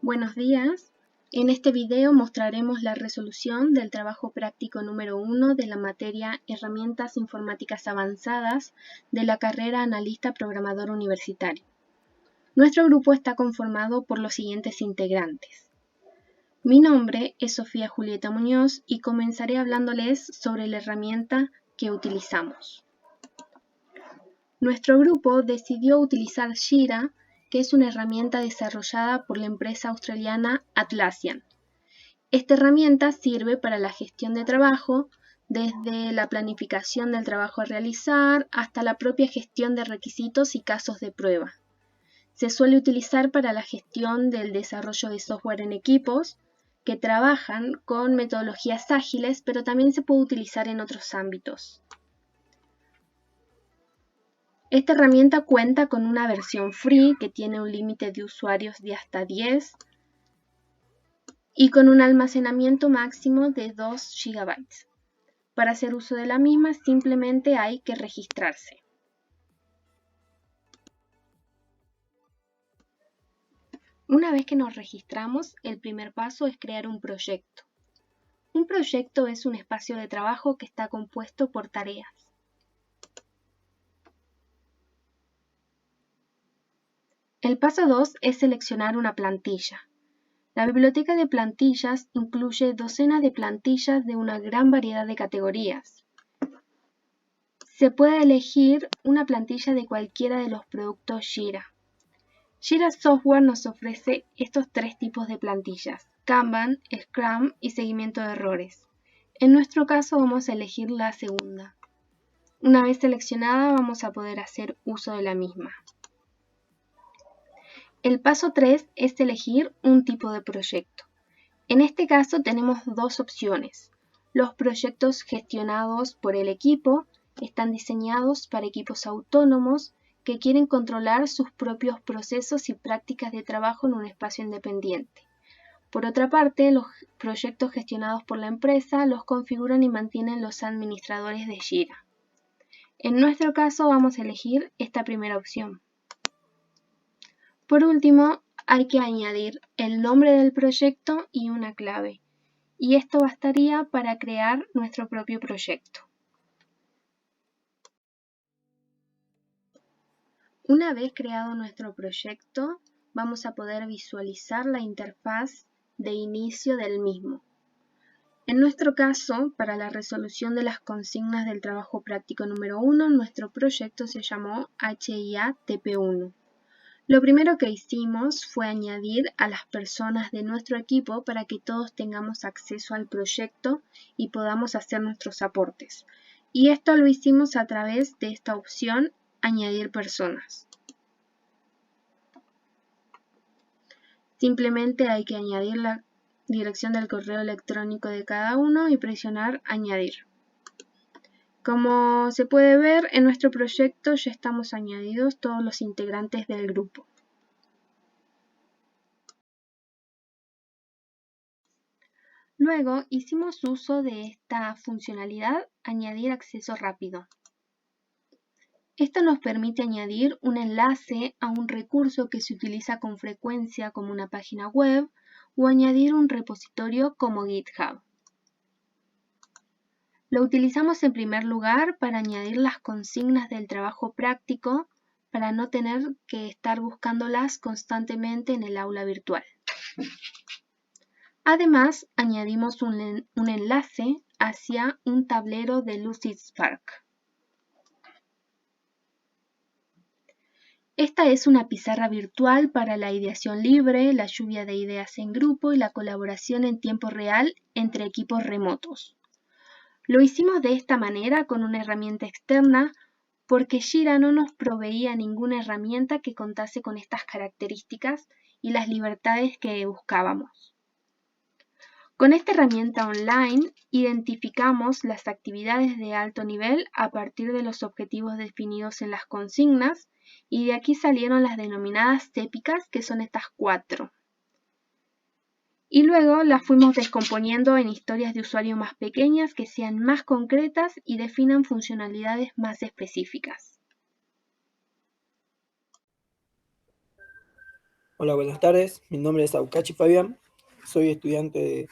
Buenos días. En este video mostraremos la resolución del trabajo práctico número 1 de la materia Herramientas Informáticas Avanzadas de la carrera Analista Programador Universitario. Nuestro grupo está conformado por los siguientes integrantes. Mi nombre es Sofía Julieta Muñoz y comenzaré hablándoles sobre la herramienta que utilizamos. Nuestro grupo decidió utilizar Jira, que es una herramienta desarrollada por la empresa australiana Atlassian. Esta herramienta sirve para la gestión de trabajo, desde la planificación del trabajo a realizar hasta la propia gestión de requisitos y casos de prueba. Se suele utilizar para la gestión del desarrollo de software en equipos que trabajan con metodologías ágiles, pero también se puede utilizar en otros ámbitos. Esta herramienta cuenta con una versión free que tiene un límite de usuarios de hasta 10 y con un almacenamiento máximo de 2 GB. Para hacer uso de la misma simplemente hay que registrarse. Una vez que nos registramos, el primer paso es crear un proyecto. Un proyecto es un espacio de trabajo que está compuesto por tareas. El paso 2 es seleccionar una plantilla. La biblioteca de plantillas incluye docenas de plantillas de una gran variedad de categorías. Se puede elegir una plantilla de cualquiera de los productos Jira. Jira Software nos ofrece estos tres tipos de plantillas: Kanban, Scrum y seguimiento de errores. En nuestro caso vamos a elegir la segunda. Una vez seleccionada vamos a poder hacer uso de la misma. El paso 3 es elegir un tipo de proyecto. En este caso tenemos dos opciones. Los proyectos gestionados por el equipo están diseñados para equipos autónomos que quieren controlar sus propios procesos y prácticas de trabajo en un espacio independiente. Por otra parte, los proyectos gestionados por la empresa los configuran y mantienen los administradores de Jira. En nuestro caso vamos a elegir esta primera opción. Por último, hay que añadir el nombre del proyecto y una clave, y esto bastaría para crear nuestro propio proyecto. Una vez creado nuestro proyecto, vamos a poder visualizar la interfaz de inicio del mismo. En nuestro caso, para la resolución de las consignas del trabajo práctico número 1, nuestro proyecto se llamó HIA-TP1. Lo primero que hicimos fue añadir a las personas de nuestro equipo para que todos tengamos acceso al proyecto y podamos hacer nuestros aportes. Y esto lo hicimos a través de esta opción, añadir personas. Simplemente hay que añadir la dirección del correo electrónico de cada uno y presionar añadir. Como se puede ver, en nuestro proyecto ya estamos añadidos todos los integrantes del grupo. Luego hicimos uso de esta funcionalidad, añadir acceso rápido. Esto nos permite añadir un enlace a un recurso que se utiliza con frecuencia como una página web o añadir un repositorio como GitHub. Lo utilizamos en primer lugar para añadir las consignas del trabajo práctico para no tener que estar buscándolas constantemente en el aula virtual. Además, añadimos un enlace hacia un tablero de Lucidspark. Esta es una pizarra virtual para la ideación libre, la lluvia de ideas en grupo y la colaboración en tiempo real entre equipos remotos. Lo hicimos de esta manera con una herramienta externa porque Jira no nos proveía ninguna herramienta que contase con estas características y las libertades que buscábamos. Con esta herramienta online identificamos las actividades de alto nivel a partir de los objetivos definidos en las consignas y de aquí salieron las denominadas épicas, que son estas 4. Y luego las fuimos descomponiendo en historias de usuario más pequeñas que sean más concretas y definan funcionalidades más específicas. Hola, buenas tardes. Mi nombre es Aucachi Fabián. Soy estudiante de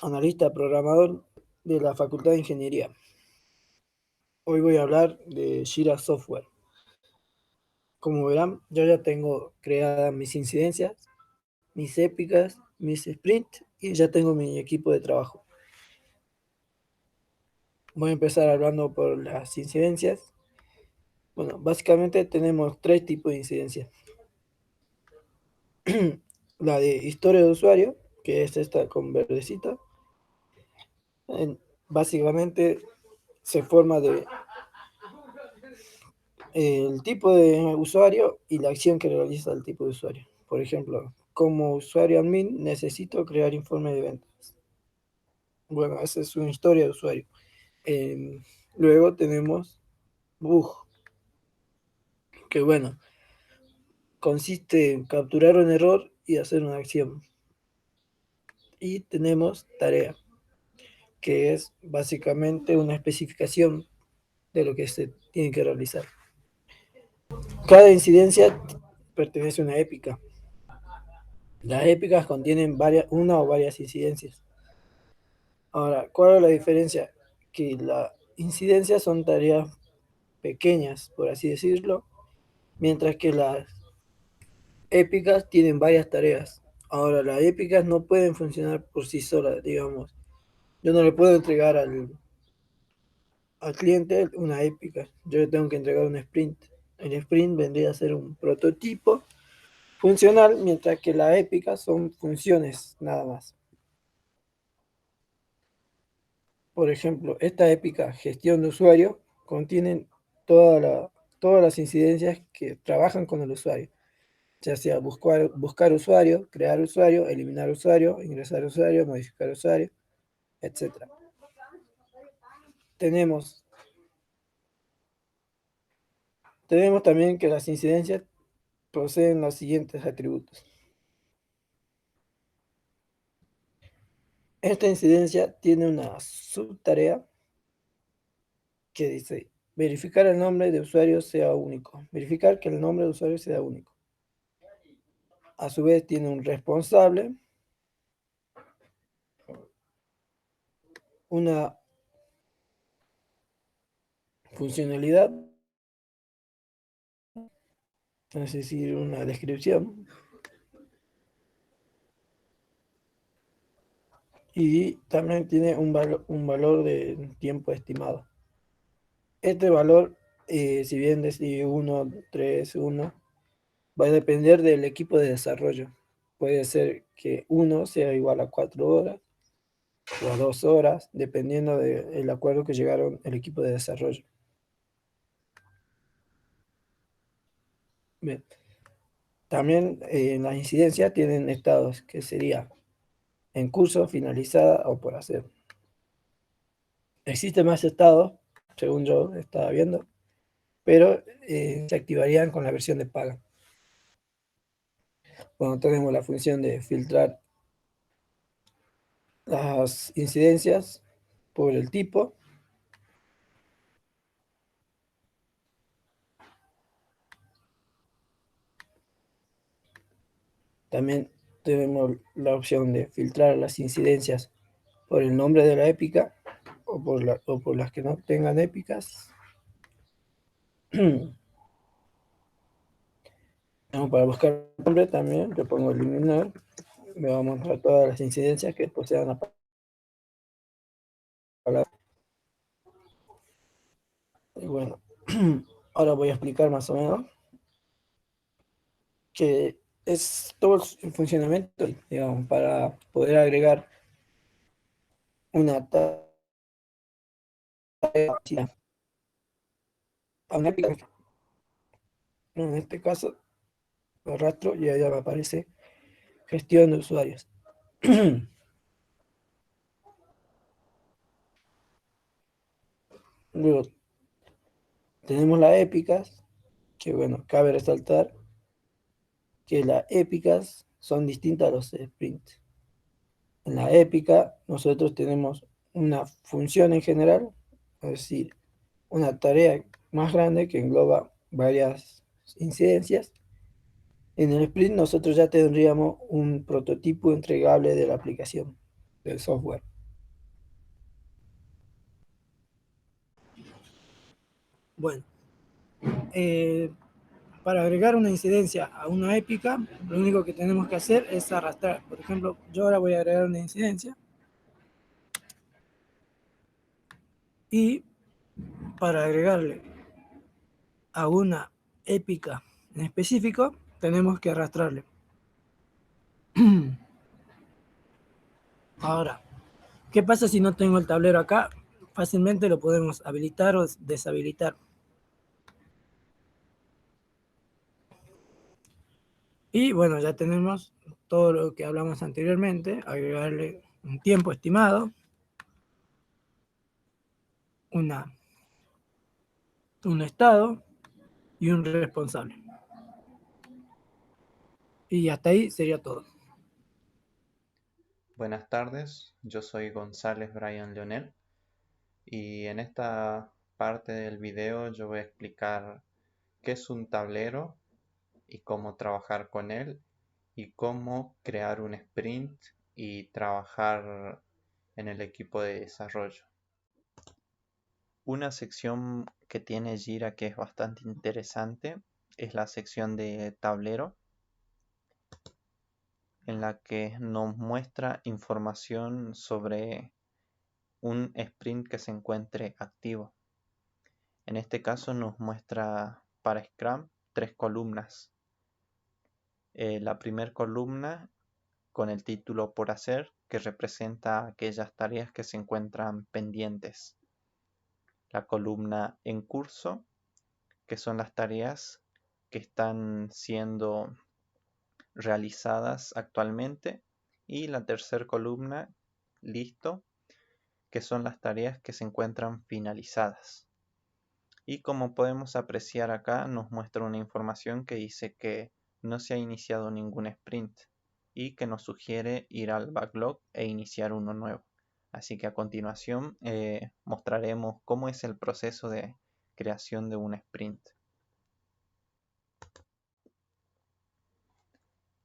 analista programador de la Facultad de Ingeniería. Hoy voy a hablar de Jira Software. Como verán, yo ya tengo creadas mis incidencias, mis épicas, mis sprints y ya tengo mi equipo de trabajo. Voy a empezar hablando por las incidencias. Bueno, básicamente tenemos tres tipos de incidencias. La de historia de usuario, que es esta con verdecita. Básicamente se forma de el tipo de usuario y la acción que realiza el tipo de usuario. Por ejemplo, como usuario admin necesito crear informe de ventas. Bueno, esa es una historia de usuario. Luego tenemos bug, que bueno, consiste en capturar un error y hacer una acción. Y tenemos tarea, que es básicamente una especificación de lo que se tiene que realizar. Cada incidencia pertenece a una épica. Las épicas contienen una o varias incidencias. Ahora, ¿cuál es la diferencia? Que las incidencias son tareas pequeñas, por así decirlo, mientras que las épicas tienen varias tareas. Ahora, las épicas no pueden funcionar por sí solas, digamos. Yo no le puedo entregar al cliente una épica, yo le tengo que entregar un sprint. El sprint vendría a ser un prototipo funcional, mientras que las épicas son funciones nada más. Por ejemplo, esta épica gestión de usuario contienen todas las incidencias que trabajan con el usuario, ya sea buscar usuario, crear usuario, eliminar usuario, ingresar usuario, modificar usuario, etc. Tenemos, tenemos también que las incidencias poseen los siguientes atributos. Esta incidencia tiene una subtarea que dice verificar el nombre de usuario sea único, verificar que el nombre de usuario sea único. A su vez tiene un responsable, una funcionalidad, es decir, una descripción, y también tiene un valor de tiempo estimado. Este valor, si bien decide 1, 3, 1, va a depender del equipo de desarrollo. Puede ser que 1 sea igual a 4 horas o a 2 horas, dependiendo del acuerdo que llegaron el equipo de desarrollo. Bien. También las incidencias tienen estados, que sería en curso, finalizada o por hacer. Existen más estados, según yo estaba viendo, pero se activarían con la versión de paga. Bueno, tenemos la función de filtrar las incidencias por el tipo. También tenemos la opción de filtrar las incidencias por el nombre de la épica o por las que no tengan épicas. Para buscar el nombre también le pongo eliminar. Me va a mostrar todas las incidencias que posean la palabra. Y bueno, ahora voy a explicar más o menos que es todo el funcionamiento, digamos, para poder agregar una tarea a una épica. En este caso, lo arrastro y ahí me aparece gestión de usuarios. Luego tenemos las épicas, que bueno, cabe resaltar que las épicas son distintas a los sprints. En la épica nosotros tenemos una función en general, es decir, una tarea más grande que engloba varias incidencias, En el sprint nosotros ya tendríamos un prototipo entregable de la aplicación, del software. Bueno, para agregar una incidencia a una épica, lo único que tenemos que hacer es arrastrar. Por ejemplo, yo ahora voy a agregar una incidencia y para agregarle a una épica en específico, tenemos que arrastrarle. Ahora, ¿qué pasa si no tengo el tablero acá? Fácilmente lo podemos habilitar o deshabilitar. Y bueno, ya tenemos todo lo que hablamos anteriormente, agregarle un tiempo estimado, un estado y un responsable. Y hasta ahí sería todo. Buenas tardes, yo soy González Brian Leonel y en esta parte del video yo voy a explicar qué es un tablero y cómo trabajar con él y cómo crear un sprint y trabajar en el equipo de desarrollo. Una sección que tiene Jira que es bastante interesante es la sección de tablero, en la que nos muestra información sobre un sprint que se encuentre activo. En este caso nos muestra para Scrum 3 columnas. La primera columna con el título por hacer, que representa aquellas tareas que se encuentran pendientes. La columna en curso, que son las tareas que están siendo realizadas actualmente. Y la tercera columna, listo, que son las tareas que se encuentran finalizadas. Y como podemos apreciar acá, nos muestra una información que dice que no se ha iniciado ningún sprint y que nos sugiere ir al backlog e iniciar uno nuevo. Así que a continuación mostraremos cómo es el proceso de creación de un sprint.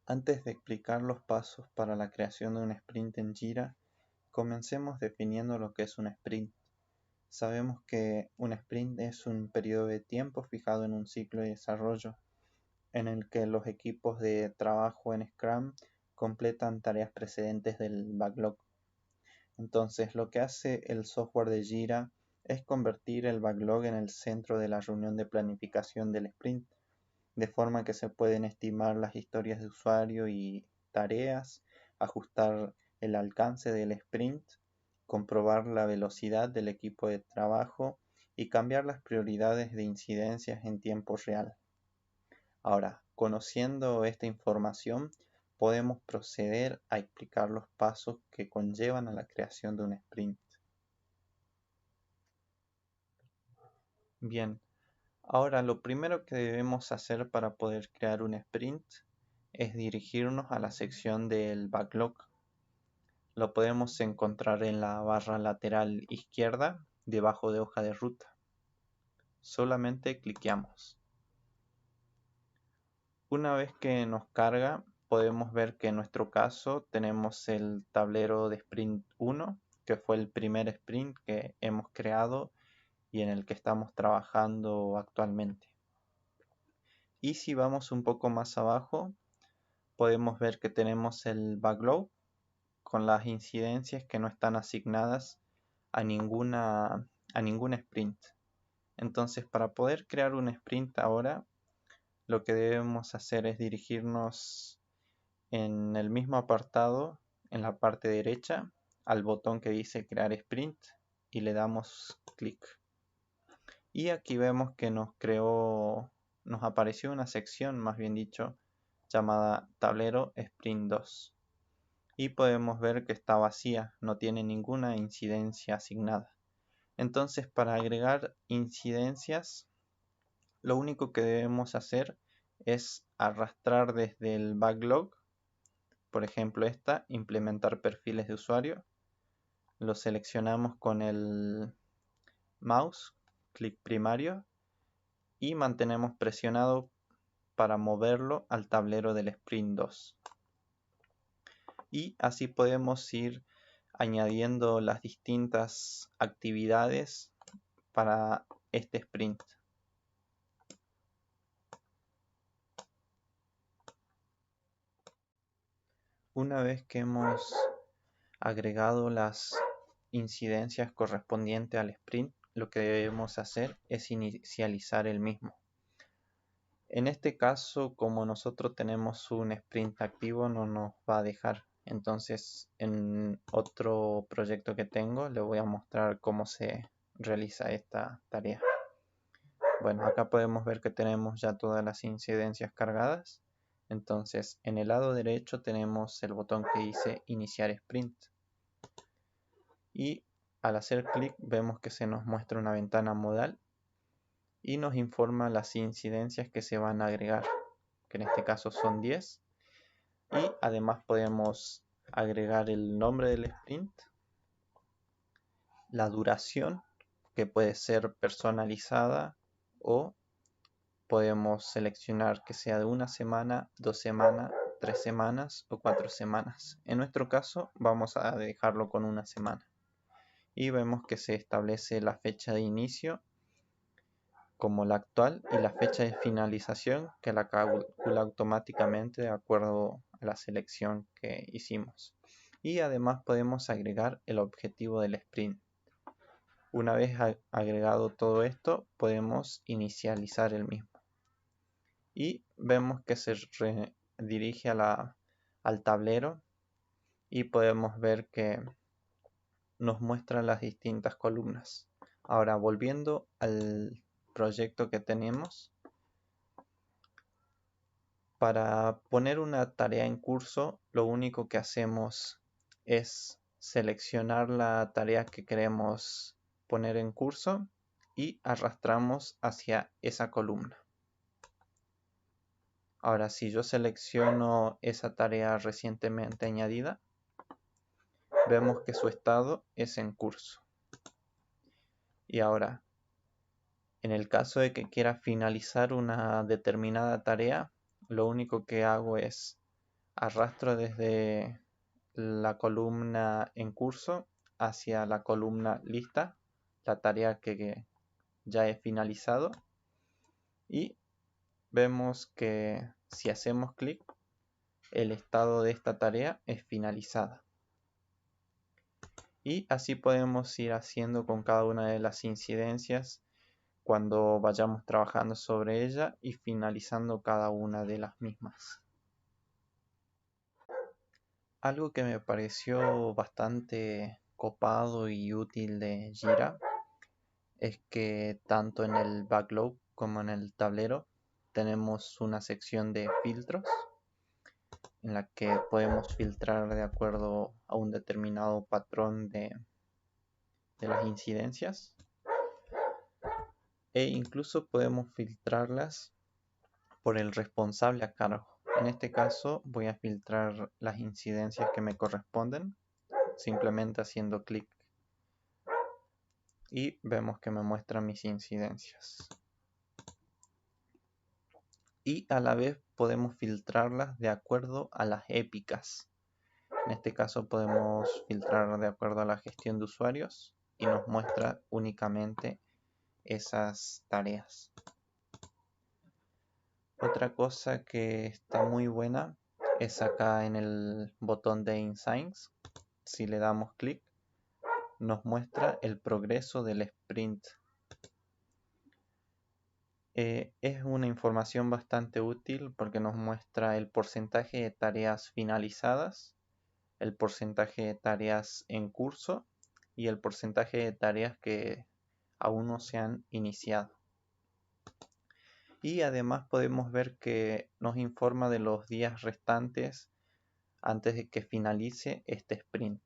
Antes de explicar los pasos para la creación de un sprint en Jira, comencemos definiendo lo que es un sprint. Sabemos que un sprint es un periodo de tiempo fijado en un ciclo de desarrollo en el que los equipos de trabajo en Scrum completan tareas precedentes del backlog. Entonces, lo que hace el software de Jira es convertir el backlog en el centro de la reunión de planificación del sprint, de forma que se pueden estimar las historias de usuario y tareas, ajustar el alcance del sprint, comprobar la velocidad del equipo de trabajo y cambiar las prioridades de incidencias en tiempo real. Ahora, conociendo esta información, podemos proceder a explicar los pasos que conllevan a la creación de un sprint. Bien, ahora lo primero que debemos hacer para poder crear un sprint es dirigirnos a la sección del backlog. Lo podemos encontrar en la barra lateral izquierda, debajo de hoja de ruta. Solamente cliqueamos. Una vez que nos carga, podemos ver que en nuestro caso tenemos el tablero de Sprint 1, que fue el primer sprint que hemos creado y en el que estamos trabajando actualmente. Y si vamos un poco más abajo, podemos ver que tenemos el backlog con las incidencias que no están asignadas a ningún sprint. Entonces, para poder crear un sprint ahora, lo que debemos hacer es dirigirnos en el mismo apartado, en la parte derecha, al botón que dice crear sprint y le damos clic. Y aquí vemos que nos apareció una sección, más bien dicho, llamada tablero sprint 2. Y podemos ver que está vacía, no tiene ninguna incidencia asignada. Entonces, para agregar incidencias, lo único que debemos hacer es arrastrar desde el backlog, por ejemplo esta, implementar perfiles de usuario. Lo seleccionamos con el mouse, clic primario, y mantenemos presionado para moverlo al tablero del sprint 2. Y así podemos ir añadiendo las distintas actividades para este sprint. Una vez que hemos agregado las incidencias correspondientes al sprint, lo que debemos hacer es inicializar el mismo. En este caso, como nosotros tenemos un sprint activo, no nos va a dejar. Entonces, en otro proyecto que tengo, le voy a mostrar cómo se realiza esta tarea. Bueno, acá podemos ver que tenemos ya todas las incidencias cargadas. Entonces, en el lado derecho tenemos el botón que dice Iniciar Sprint. Y al hacer clic vemos que se nos muestra una ventana modal y nos informa las incidencias que se van a agregar, que en este caso son 10. Y además podemos agregar el nombre del sprint, la duración, que puede ser personalizada, o podemos seleccionar que sea de 1 semana, 2 semanas, 3 semanas o 4 semanas. En nuestro caso vamos a dejarlo con 1 semana. Y vemos que se establece la fecha de inicio como la actual y la fecha de finalización que la calcula automáticamente de acuerdo a la selección que hicimos. Y además podemos agregar el objetivo del sprint. Una vez agregado todo esto, podemos inicializar el mismo. Y vemos que se redirige al tablero y podemos ver que nos muestra las distintas columnas. Ahora, volviendo al proyecto que tenemos, para poner una tarea en curso, lo único que hacemos es seleccionar la tarea que queremos poner en curso y arrastramos hacia esa columna. Ahora, si yo selecciono esa tarea recientemente añadida, vemos que su estado es en curso. Y ahora, en el caso de que quiera finalizar una determinada tarea, lo único que hago es arrastro desde la columna en curso hacia la columna lista, la tarea que ya he finalizado, y vemos que si hacemos clic, el estado de esta tarea es finalizada. Y así podemos ir haciendo con cada una de las incidencias cuando vayamos trabajando sobre ella y finalizando cada una de las mismas. Algo que me pareció bastante copado y útil de Jira es que tanto en el backlog como en el tablero tenemos una sección de filtros en la que podemos filtrar de acuerdo a un determinado patrón de las incidencias, e incluso podemos filtrarlas por el responsable a cargo. En este caso voy a filtrar las incidencias que me corresponden simplemente haciendo clic y vemos que me muestra mis incidencias. Y a la vez podemos filtrarlas de acuerdo a las épicas. En este caso podemos filtrar de acuerdo a la gestión de usuarios y nos muestra únicamente esas tareas. Otra cosa que está muy buena es acá en el botón de Insights. Si le damos clic, nos muestra el progreso del sprint. Es una información bastante útil porque nos muestra el porcentaje de tareas finalizadas, el porcentaje de tareas en curso y el porcentaje de tareas que aún no se han iniciado. Y además podemos ver que nos informa de los días restantes antes de que finalice este sprint.